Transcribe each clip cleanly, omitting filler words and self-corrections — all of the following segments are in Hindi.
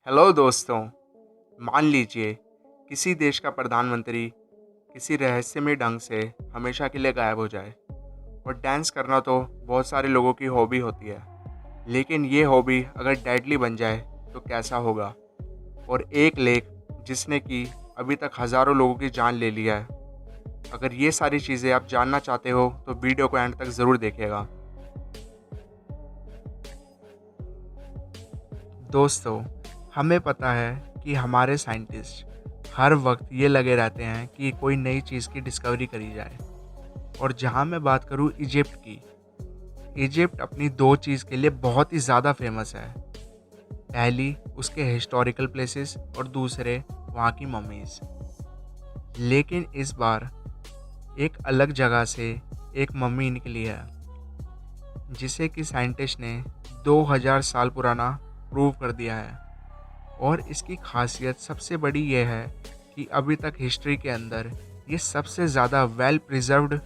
हेलो दोस्तों। मान लीजिए किसी देश का प्रधानमंत्री किसी रहस्यमय ढंग से हमेशा के लिए गायब हो जाए। और डांस करना तो बहुत सारे लोगों की हॉबी होती है, लेकिन ये हॉबी अगर डेडली बन जाए तो कैसा होगा। और एक लेख जिसने कि अभी तक हज़ारों लोगों की जान ले लिया है। अगर ये सारी चीज़ें आप जानना चाहते हो तो वीडियो को एंड तक ज़रूर देखिएगा। दोस्तों, हमें पता है कि हमारे साइंटिस्ट हर वक्त ये लगे रहते हैं कि कोई नई चीज़ की डिस्कवरी करी जाए। और जहाँ मैं बात करूँ इजिप्ट की, इजिप्ट अपनी दो चीज़ के लिए बहुत ही ज़्यादा फेमस है। पहली उसके हिस्टोरिकल प्लेसेस और दूसरे वहाँ की मम्मीज़। लेकिन इस बार एक अलग जगह से एक मम्मी निकली है जिसे कि साइंटिस्ट ने 2000 साल पुराना प्रूव कर दिया है। और इसकी खासियत सबसे बड़ी यह है कि अभी तक हिस्ट्री के अंदर ये सबसे ज़्यादा वेल प्रिजर्व्ड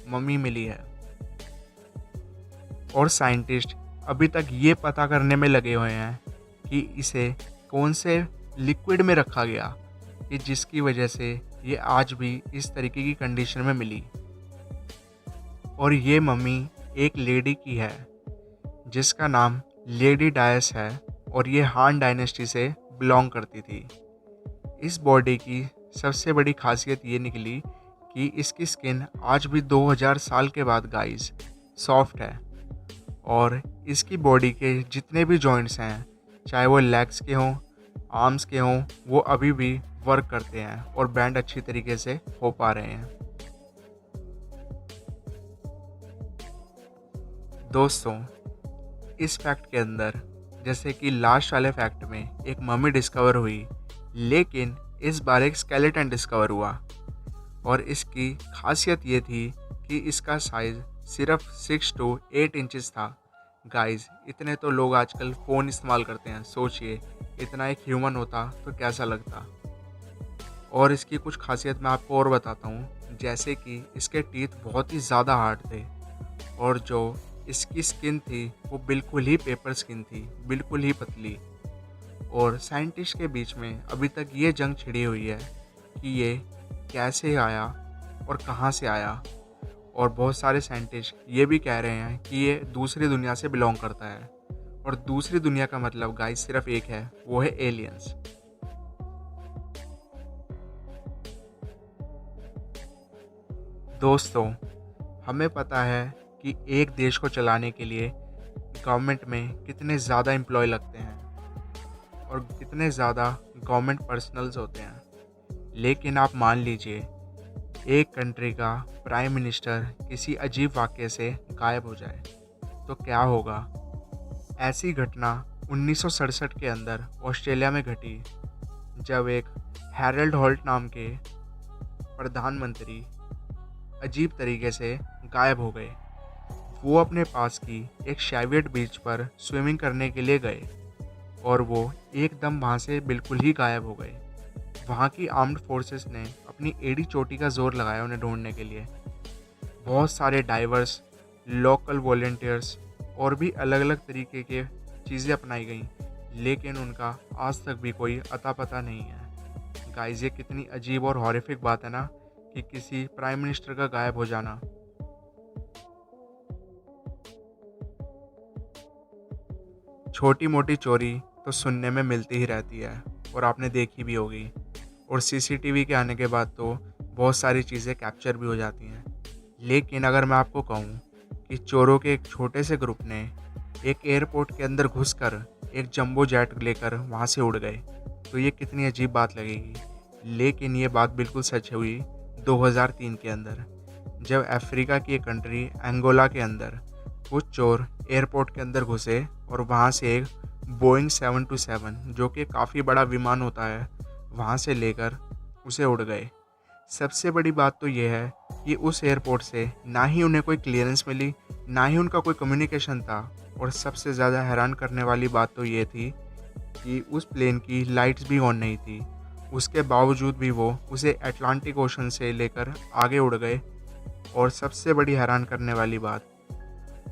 मम्मी मिली है। और साइंटिस्ट अभी तक ये पता करने में लगे हुए हैं कि इसे कौन से लिक्विड में रखा गया कि जिसकी वजह से ये आज भी इस तरीके की कंडीशन में मिली। और ये मम्मी एक लेडी की है जिसका नाम लेडी डायस है। और ये हान डायनेस्टी से बिलोंग करती थी। इस बॉडी की सबसे बड़ी खासियत ये निकली कि इसकी स्किन आज भी 2000 साल के बाद गाइस सॉफ्ट है। और इसकी बॉडी के जितने भी जॉइंट्स हैं, चाहे वो लेग्स के हों, आर्म्स के हों, वो अभी भी वर्क करते हैं और बैंड अच्छी तरीके से हो पा रहे हैं। दोस्तों, इस फैक्ट के अंदर जैसे कि लास्ट वाले फैक्ट में एक मम्मी डिस्कवर हुई, लेकिन इस बार एक स्केलेटन डिस्कवर हुआ। और इसकी खासियत ये थी कि इसका साइज़ सिर्फ 6 to 8 इंचज़ था। गाइस, इतने तो लोग आजकल फ़ोन इस्तेमाल करते हैं, सोचिए इतना एक ह्यूमन होता तो कैसा लगता। और इसकी कुछ खासियत मैं आपको और बताता हूँ, जैसे कि इसके टीथ बहुत ही ज़्यादा हार्ड थे। और जो इसकी स्किन थी वो बिल्कुल ही पेपर स्किन थी, बिल्कुल ही पतली। और साइंटिस्ट के बीच में अभी तक ये जंग छिड़ी हुई है कि ये कैसे आया और कहाँ से आया। और बहुत सारे साइंटिस्ट ये भी कह रहे हैं कि ये दूसरी दुनिया से बिलोंग करता है। और दूसरी दुनिया का मतलब गाइस सिर्फ एक है, वो है एलियंस। दोस्तों, हमें पता है कि एक देश को चलाने के लिए गवर्नमेंट में कितने ज़्यादा एम्प्लॉय लगते हैं और कितने ज़्यादा गवर्नमेंट पर्सनल्स होते हैं। लेकिन आप मान लीजिए एक कंट्री का प्राइम मिनिस्टर किसी अजीब वाक़ये से गायब हो जाए तो क्या होगा। ऐसी घटना 1967 के अंदर ऑस्ट्रेलिया में घटी, जब एक हैरल्ड होल्ट नाम के प्रधानमंत्री अजीब तरीके से गायब हो गए। वो अपने पास की एक शैवियट बीच पर स्विमिंग करने के लिए गए और वो एकदम वहाँ से बिल्कुल ही गायब हो गए। वहाँ की आर्म्ड फोर्सेस ने अपनी एड़ी चोटी का जोर लगाया उन्हें ढूंढने के लिए। बहुत सारे डाइवर्स, लोकल वॉलेंटियर्स और भी अलग अलग तरीके के चीज़ें अपनाई गईं, लेकिन उनका आज तक भी कोई अता पता नहीं है। गाइस, ये कितनी अजीब और हॉरिफिक बात है ना कि किसी प्राइम मिनिस्टर का गायब हो जाना। छोटी मोटी चोरी तो सुनने में मिलती ही रहती है और आपने देखी भी होगी। और सीसीटीवी के आने के बाद तो बहुत सारी चीज़ें कैप्चर भी हो जाती हैं। लेकिन अगर मैं आपको कहूँ कि चोरों के एक छोटे से ग्रुप ने एक एयरपोर्ट के अंदर घुसकर एक जंबो जेट लेकर वहाँ से उड़ गए, तो ये कितनी अजीब बात लगेगी। लेकिन ये बात बिल्कुल सच हुई 2003 के अंदर, जब अफ्रीका की एक कंट्री अंगोला के अंदर कुछ चोर एयरपोर्ट के अंदर घुसे और वहाँ से एक बोइंग 727 जो कि काफ़ी बड़ा विमान होता है, वहाँ से लेकर उसे उड़ गए। सबसे बड़ी बात तो ये है कि उस एयरपोर्ट से ना ही उन्हें कोई क्लियरेंस मिली, ना ही उनका कोई कम्युनिकेशन था। और सबसे ज़्यादा हैरान करने वाली बात तो ये थी कि उस प्लेन की लाइट्स भी ऑन नहीं थी। उसके बावजूद भी वो उसे अटलांटिक ओशन से लेकर आगे उड़ गए। और सबसे बड़ी हैरान करने वाली बात,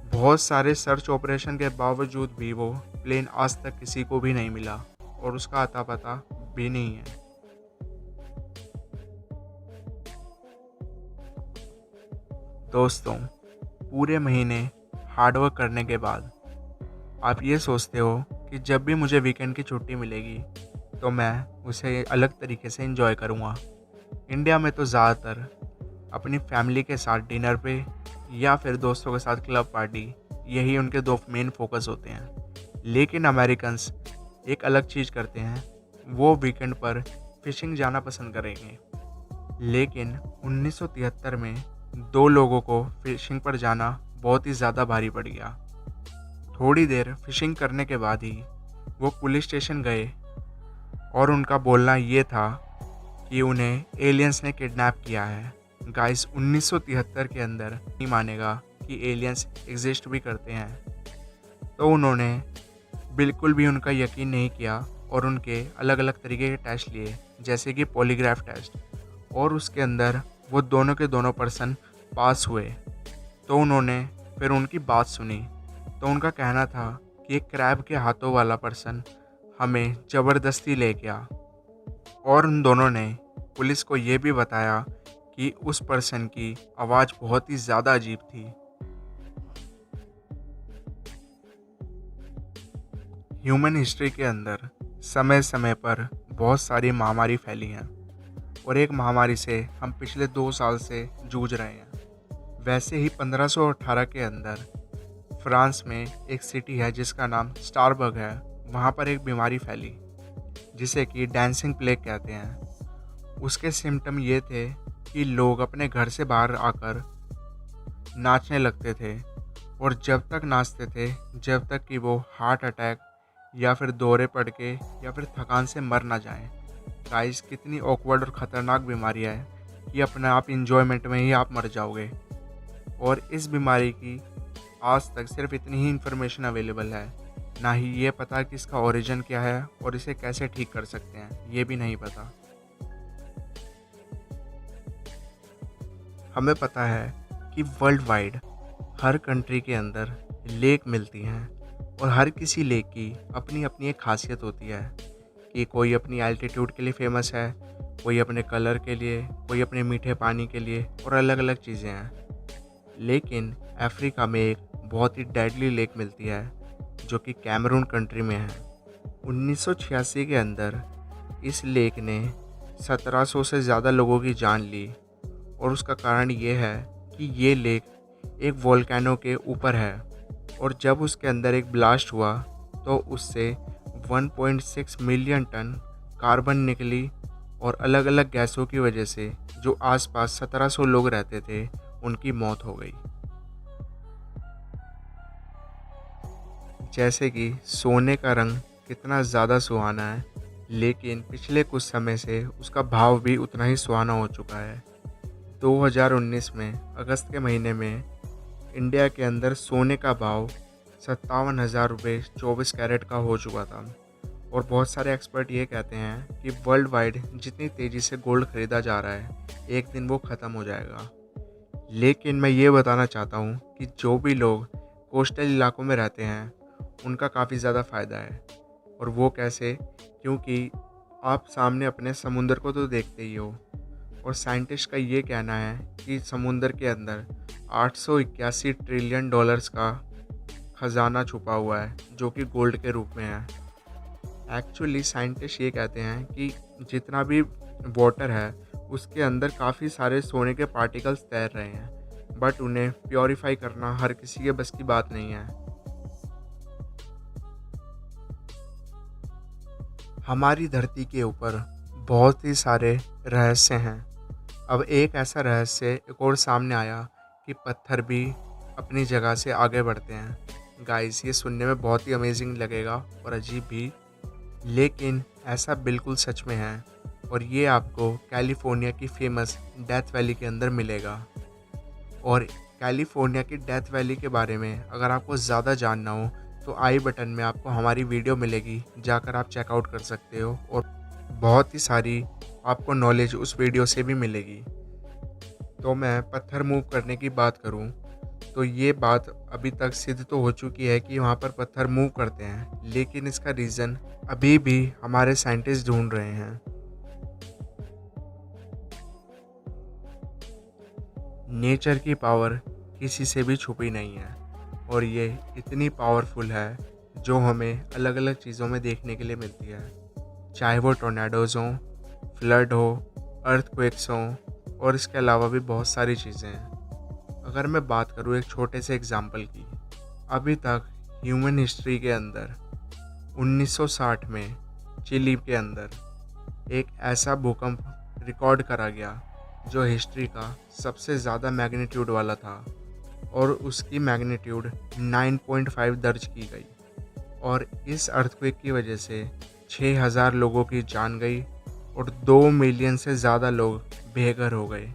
बहुत सारे सर्च ऑपरेशन के बावजूद भी वो प्लेन आज तक किसी को भी नहीं मिला और उसका अता पता भी नहीं है। दोस्तों, पूरे महीने हार्डवर्क करने के बाद आप ये सोचते हो कि जब भी मुझे वीकेंड की छुट्टी मिलेगी तो मैं उसे अलग तरीके से एंजॉय करूँगा। इंडिया में तो ज़्यादातर अपनी फैमिली के साथ डिनर पे या फिर दोस्तों के साथ क्लब पार्टी, यही उनके दो मेन फोकस होते हैं। लेकिन अमेरिकन्स एक अलग चीज़ करते हैं, वो वीकेंड पर फिशिंग जाना पसंद करेंगे। लेकिन 1973 में दो लोगों को फिशिंग पर जाना बहुत ही ज़्यादा भारी पड़ गया। थोड़ी देर फिशिंग करने के बाद ही वो पुलिस स्टेशन गए और उनका बोलना ये था कि उन्हें एलियंस ने किडनैप किया है। गाइस, 1973 के अंदर नहीं मानेगा कि एलियंस एग्जिस्ट भी करते हैं। तो उन्होंने बिल्कुल भी उनका यकीन नहीं किया और उनके अलग अलग तरीके के टेस्ट लिए, जैसे कि पॉलीग्राफ टेस्ट, और उसके अंदर वो दोनों के दोनों पर्सन पास हुए। तो उन्होंने फिर उनकी बात सुनी। तो उनका कहना था कि एक क्रैब के हाथों वाला पर्सन हमें ज़बरदस्ती ले गया, और उन दोनों ने पुलिस को ये भी बताया कि उस पर्सन की आवाज़ बहुत ही ज़्यादा अजीब थी। ह्यूमन हिस्ट्री के अंदर समय समय पर बहुत सारी महामारी फैली हैं और एक महामारी से हम पिछले 2 साल से जूझ रहे हैं। वैसे ही 1518 के अंदर फ्रांस में एक सिटी है जिसका नाम स्टारबर्ग है। वहाँ पर एक बीमारी फैली जिसे कि डांसिंग प्लेग कहते हैं। उसके सिम्टम ये थे कि लोग अपने घर से बाहर आकर नाचने लगते थे, और जब तक नाचते थे जब तक कि वो हार्ट अटैक या फिर दौरे पड़ के या फिर थकान से मर ना जाएं। गाइस, कितनी ऑकवर्ड और ख़तरनाक बीमारी है कि अपने आप इंजॉयमेंट में ही आप मर जाओगे। और इस बीमारी की आज तक सिर्फ इतनी ही इन्फॉर्मेशन अवेलेबल है, ना ही ये पता कि इसका ओरिजिन क्या है और इसे कैसे ठीक कर सकते हैं, ये भी नहीं पता। हमें पता है कि वर्ल्ड वाइड हर कंट्री के अंदर लेक मिलती हैं और हर किसी लेक की अपनी अपनी एक खासियत होती है कि कोई अपनी एल्टीट्यूड के लिए फेमस है, कोई अपने कलर के लिए, कोई अपने मीठे पानी के लिए, और अलग अलग चीज़ें हैं। लेकिन अफ्रीका में एक बहुत ही डेडली लेक मिलती है जो कि कैमरून कंट्री में है। 1986 के अंदर इस लेक ने 1700 से ज़्यादा लोगों की जान ली, और उसका कारण ये है कि ये लेक एक वोल्केनो के ऊपर है, और जब उसके अंदर एक ब्लास्ट हुआ तो उससे 1.6 मिलियन टन कार्बन निकली, और अलग अलग गैसों की वजह से जो आसपास 1700 लोग रहते थे उनकी मौत हो गई। जैसे कि सोने का रंग कितना ज़्यादा सुहाना है, लेकिन पिछले कुछ समय से उसका भाव भी उतना ही सुहाना हो चुका है। 2019 में अगस्त के महीने में इंडिया के अंदर सोने का भाव 57,000 रुपये 24 कैरेट का हो चुका था, और बहुत सारे एक्सपर्ट ये कहते हैं कि वर्ल्ड वाइड जितनी तेज़ी से गोल्ड ख़रीदा जा रहा है, एक दिन वो ख़त्म हो जाएगा। लेकिन मैं ये बताना चाहता हूँ कि जो भी लोग कोस्टल इलाकों में रहते हैं उनका काफ़ी ज़्यादा फ़ायदा है। और वो कैसे? क्योंकि आप सामने अपने समुंदर को तो देखते ही हो, और साइंटिस्ट का ये कहना है कि समुंदर के अंदर 881 ट्रिलियन डॉलर्स का ख़जाना छुपा हुआ है जो कि गोल्ड के रूप में है। एक्चुअली साइंटिस्ट ये कहते हैं कि जितना भी वाटर है उसके अंदर काफ़ी सारे सोने के पार्टिकल्स तैर रहे हैं, बट उन्हें प्योरीफाई करना हर किसी के बस की बात नहीं है। हमारी धरती के ऊपर बहुत ही सारे रहस्य हैं। अब एक ऐसा रहस्य एक और सामने आया कि पत्थर भी अपनी जगह से आगे बढ़ते हैं। गाइस, ये सुनने में बहुत ही अमेजिंग लगेगा और अजीब भी, लेकिन ऐसा बिल्कुल सच में है, और ये आपको कैलिफोर्निया की फेमस डेथ वैली के अंदर मिलेगा। और कैलिफोर्निया की डेथ वैली के बारे में अगर आपको ज़्यादा जानना हो तो आई बटन में आपको हमारी वीडियो मिलेगी, जाकर आप चेकआउट कर सकते हो, और बहुत ही सारी आपको नॉलेज उस वीडियो से भी मिलेगी। तो मैं पत्थर मूव करने की बात करूं तो ये बात अभी तक सिद्ध तो हो चुकी है कि वहाँ पर पत्थर मूव करते हैं, लेकिन इसका रीज़न अभी भी हमारे साइंटिस्ट ढूंढ रहे हैं। नेचर की पावर किसी से भी छुपी नहीं है और ये इतनी पावरफुल है जो हमें अलग अलग चीज़ों में देखने के लिए मिलती है, चाहे वो टोर्नाडोज हों, फ्लड हो, अर्थक्वेक्स हों और इसके अलावा भी बहुत सारी चीज़ें हैं। अगर मैं बात करूँ एक छोटे से एग्जाम्पल की, अभी तक ह्यूमन हिस्ट्री के अंदर 1960 में चिली के अंदर एक ऐसा भूकंप रिकॉर्ड करा गया जो हिस्ट्री का सबसे ज़्यादा मैग्नीट्यूड वाला था और उसकी मैग्नीट्यूड 9.5 दर्ज की गई और इस अर्थक्वेक की वजह से 6000 लोगों की जान गई और 2 मिलियन से ज़्यादा लोग बेघर हो गए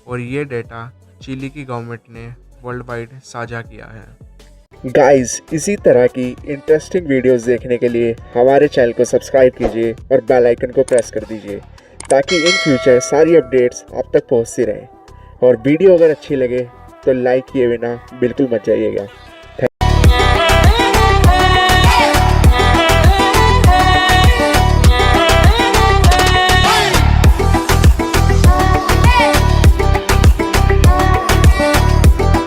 और ये डेटा चिली की गवर्नमेंट ने वर्ल्ड वाइड साझा किया है। गाइस, इसी तरह की इंटरेस्टिंग वीडियोस देखने के लिए हमारे चैनल को सब्सक्राइब कीजिए और बेल आइकन को प्रेस कर दीजिए ताकि इन फ्यूचर सारी अपडेट्स आप तक पहुंचती रहें। और वीडियो अगर अच्छी लगे तो लाइक किए बिना बिल्कुल मत जाइएगा।